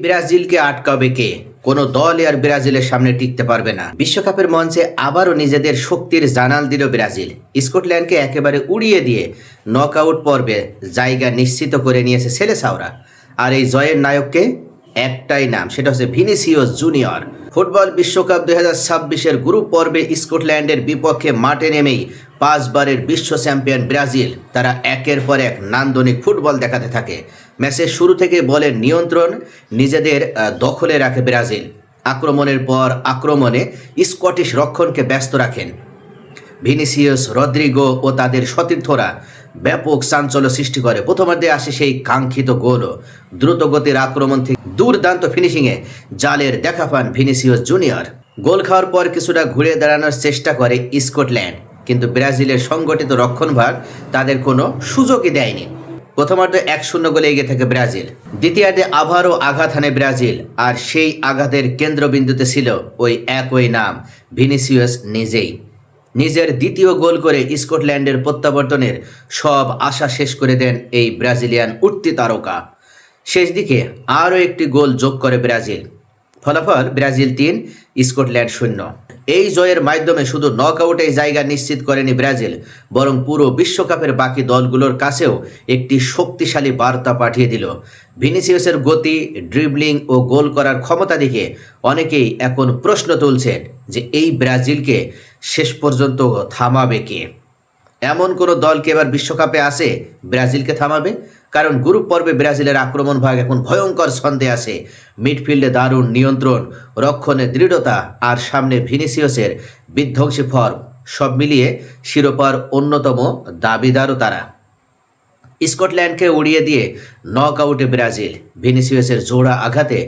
ব্রাজিলকে আটকাবে কে? কোনো দল আর ব্রাজিলের সামনে টিকতে পারবে না। বিশ্বকাপের মঞ্চে আবারও নিজেদের শক্তির জানাল দিল ব্রাজিল। স্কটল্যান্ডকে একেবারে উড়িয়ে দিয়ে নকআউট পর্বে জায়গা নিশ্চিত করে নিয়েছে সেলেসাওরা। আর এই জয়ের নায়ককে একটাই নাম, সেটা হচ্ছে ভিনিসিয়াস জুনিয়র। ফুটবল বিশ্বকাপ 2026-এর গ্রুপ পর্বে স্কটল্যান্ডের বিপক্ষে মাঠে নেমেই 5 বারের বিশ্ব চ্যাম্পিয়ন ব্রাজিল তারা একের পর এক নান্দনিক ফুটবল দেখাতে থাকে। ম্যাচের শুরু থেকে বলের নিয়ন্ত্রণ নিজেদের দখলে রাখে ব্রাজিল। আক্রমণের পর আক্রমণে স্কটিশ রক্ষণকে ব্যস্ত রাখেন ভিনিসিয়াস, রদ্রিগো ও তাদের সতীর্থরা ব্যাপক চাঞ্চল্য সৃষ্টি করে। প্রথমার্ধে আসে সেই কাঙ্ক্ষিত গোলও। দ্রুতগতির আক্রমণ থেকে দুর্দান্ত ফিনিশিংয়ে জালের দেখা পান ভিনিসিয়াস জুনিয়র। গোল খাওয়ার পর কিছুটা ঘুরে দাঁড়ানোর চেষ্টা করে স্কটল্যান্ড, কিন্তু ব্রাজিলের সংগঠিত রক্ষণভাগ তাদের কোনো সুযোগই দেয়নি। প্রথমার্ধে 1-0 গোলে এগিয়ে থাকে ব্রাজিল। দ্বিতীয়ার্ধে আবারও আঘাত হানে ব্রাজিল, আর সেই আঘাতের কেন্দ্রবিন্দুতে ছিল ওই একই নাম, ভিনিসিয়াস নিজেই। নিজের দ্বিতীয় গোল করে স্কটল্যান্ডের প্রত্যাবর্তনের সব আশা শেষ করে দেন এই ব্রাজিলিয়ান উঠতি তারকা। শেষ দিকে আরও একটি গোল যোগ করে ব্রাজিল। ফলাফল ব্রাজিল 3, স্কটল্যান্ড 0। এই জয়ের মাধ্যমে শুধু নকআউটে জায়গা নিশ্চিত করেনি ব্রাজিল, বরং পুরো বিশ্বকাপের বাকি দলগুলোর কাছেও একটি শক্তিশালী বার্তা পাঠিয়ে দিল। ভিনিসিয়াসের গতি, ড্রিবলিং ও গোল করার ক্ষমতা দেখে অনেকেই এখন প্রশ্ন তুলছেন যে এই ব্রাজিলকে শেষ পর্যন্ত থামাবে কে? এমন কোনো দল কি এবার বিশ্বকাপে আসে ব্রাজিলকে থামাবে? কারণ গ্রুপ পর্বে ব্রাজিলের আক্রমণ ভাগ এখন ভয়ঙ্কর ছন্দে আছে। মিডফিল্ডে দারুণ নিয়ন্ত্রণ, রক্ষণে দৃঢ়তা আর সামনে ভিনিসিয়াসের বিধ্বংসী ফর্ম, সব মিলিয়ে শিরোপার অন্যতম দাবিদারও তারা। স্কটল্যান্ডকে উড়িয়ে দিয়ে নকআউটে ব্রাজিল। ভিনিসিয়াসের জোড়া আঘাতে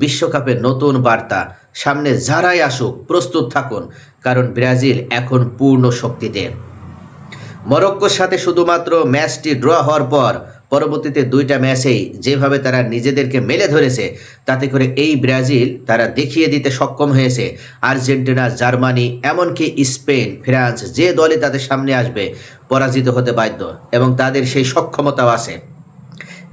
বিশ্বকাপে নতুন বার্তা। সামনে যারাই আসুক প্রস্তুত থাকুন, কারণ ব্রাজিল এখন পূর্ণ শক্তিতে। মরক্কোর সাথে শুধুমাত্র ম্যাচটি ড্র হওয়ার পর পরবর্তীতে 2টা ম্যাচেই যেভাবে তারা নিজেদেরকে মেলে ধরেছে, তাতে করে এই ব্রাজিল তারা দেখিয়ে দিতে সক্ষম হয়েছে আর্জেন্টিনা, জার্মানি, এমনকি স্পেন, ফ্রান্স যে দলে তাদের সামনে আসবে পরাজিত হতে বাধ্য, এবং তাদের সেই সক্ষমতাও আছে।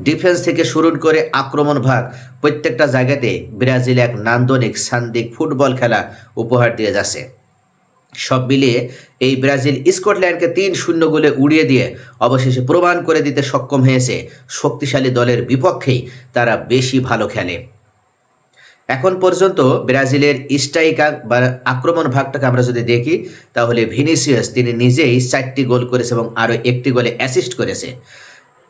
ডিফেন্স থেকে শুরু করে আক্রমণ ভাগ প্রত্যেকটা জায়গাতে ব্রাজিল এক নান্দনিক সান্দিক ফুটবল খেলা উপহার দিয়ে যাচ্ছে। সব মিলিয়ে এই ব্রাজিল স্কটল্যান্ডকে 3-0 গোলে উড়িয়ে দিয়ে অবশেষে প্রমাণ করে দিতে সক্ষম হয়েছে শক্তিশালী দলের বিপক্ষেই তারা বেশি ভালো খেলে। এখন পর্যন্ত ব্রাজিলের স্ট্রাইকার বা আক্রমণ ভাগটাকে আমরা যদি দেখি, তাহলে ভিনিসিয়াস তিনি নিজেই 4টি গোল করেছে এবং আরও 1টি গোলে অ্যাসিস্ট করেছে।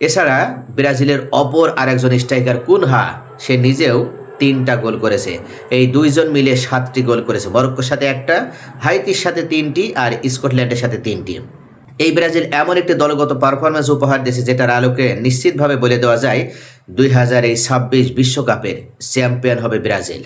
এছাড়া ব্রাজিলের অপর আরেকজন স্ট্রাইকার কুনহা, সে নিজেও 3টা গোল করেছে। এই 2 জন মিলে 7টি গোল করেছে। মরক্কোর সাথে 1টা, হাইতির সাথে 3টি আর স্কটল্যান্ডের সাথে 3টি। এই ব্রাজিল এমন একটি দলগত পারফরমেন্স উপহার দিয়েছে যেটার আলোকে নিশ্চিতভাবে বলে দেওয়া যায় 2026 বিশ্বকাপের চ্যাম্পিয়ন হবে ব্রাজিল।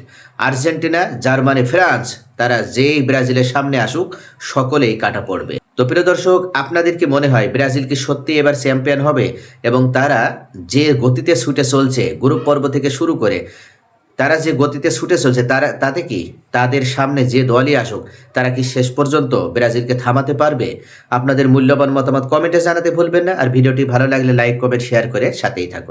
আর্জেন্টিনা, জার্মানি, ফ্রান্স তারা যেই ব্রাজিলের সামনে আসুক সকলেই কাটা পড়বে। তো প্রিয় দর্শক, আপনাদের কি মনে হয় ব্রাজিল কি সত্যি এবার চ্যাম্পিয়ন হবে? এবং তারা যে গতিতে ছুটে চলছে গ্রুপ পর্ব থেকে শুরু করে, তারা যে গতিতে ছুটে চলছে তাতে কি তাদের সামনে যে দলই আসুক তারা কি শেষ পর্যন্ত ব্রাজিলকে থামাতে পারবে? আপনাদের মূল্যবান মতামত কমেন্টে জানাতে ভুলবেন না। আর ভিডিওটি ভালো লাগলে লাইক, কমেন্ট, শেয়ার করে সাথেই থাকুন।